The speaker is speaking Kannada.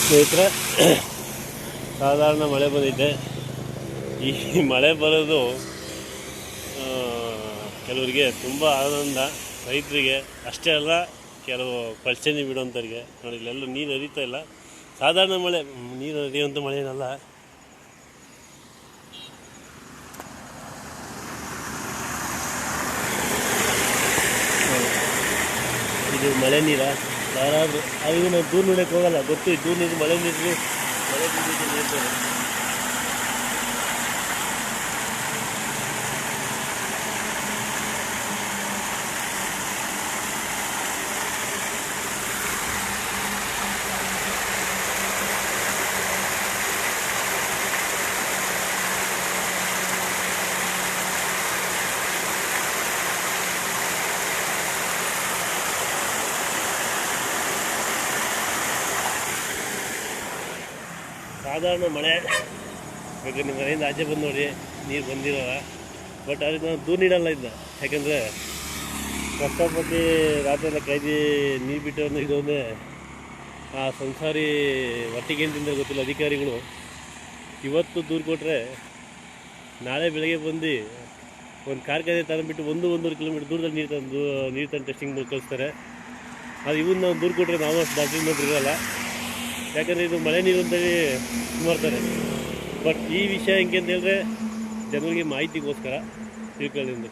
ಸ್ನೇಹಿತರೆ, ಸಾಧಾರಣ ಮಳೆ ಬಂದಿದೆ. ಈ ಮಳೆ ಬರೋದು ಕೆಲವರಿಗೆ ತುಂಬ ಆನಂದ, ರೈತರಿಗೆ ಅಷ್ಟೇ ಅಲ್ಲ, ಕೆಲವು ಪಲ್ಚನಿ ಬಿಡುವಂಥವ್ರಿಗೆ. ನೋಡಿ, ಇಲ್ಲೆಲ್ಲೂ ನೀರು ಹರಿತಾ ಇಲ್ಲ. ಸಾಧಾರಣ ಮಳೆ, ನೀರು ಹರಿಯುವಂಥ ಮಳೆ ಏನಲ್ಲ. ಇದು ಮಳೆ ನೀರ. ಯಾರಾದರೂ ಅಲ್ಲಿಗೂ ನಾವು ದೂರ ನೋಡೋಕ್ಕೆ ಹೋಗಲ್ಲ, ಗೊತ್ತು ದೂರ ನೀರು, ಮಳೆ ನೀರು, ಮಳೆ ಬಿದ್ದಿದ್ದು ನೀರ್ತಾರೆ. ಸಾಧಾರಣ ಮಳೆ ಬೇಕಾದ್ರೆ ನಿಮ್ಮ ಮನೆಯಿಂದ ಆಚೆ ಬಂದು ನೋಡಿ, ನೀರು ಬಂದಿರೋಲ್ಲ. ಬಟ್ ಅದಕ್ಕೆ ನಾವು ದೂರ ನೀಡಲ್ಲ ಇದನ್ನ. ಯಾಕೆಂದರೆ ಕಷ್ಟಪಟ್ಟು ರಾತ್ರಿ ಎಲ್ಲ ಕಾಯ್ದು ನೀರು ಬಿಟ್ಟು ಇದೊಂದೇ ಆ ಸಂಸಾರಿ ಒಟ್ಟಿಗೆ ಏನು ತಿಂದರೆ ಗೊತ್ತಿಲ್ಲ ಅಧಿಕಾರಿಗಳು. ಇವತ್ತು ದೂರು ಕೊಟ್ಟರೆ ನಾಳೆ ಬೆಳಗ್ಗೆ ಬಂದು ಒಂದು ಕಾರ್ಖಾನೆ ತಂದುಬಿಟ್ಟು 1-1.5 ಕಿಲೋಮೀಟ್ರ್ ದೂರದಲ್ಲಿ ನೀರು ತಂದು ಟೆಸ್ಟಿಂಗ್ ಕಳಿಸ್ತಾರೆ. ಅದು ಇವನ್ನ ನಾವು ದೂರು ಕೊಟ್ಟರೆ ನಾವು ಅಷ್ಟು ಡಾಕ್ಟ್ರಿಗೆ ಮಾತ್ರ ಇರೋಲ್ಲ. ಯಾಕಂದರೆ ಇದು ಮಳೆ ನೀರು ಅಂತೇಳಿ ಮಾಡ್ತಾರೆ. ಬಟ್ ಈ ವಿಷಯ ಹೆಂಗೆ ಅಂತ ಹೇಳಿದ್ರೆ ಜನರಿಗೆ ಮಾಹಿತಿಗೋಸ್ಕರ ತಿಳ್ಕೊಳ್ಳಿ ಅಂತ.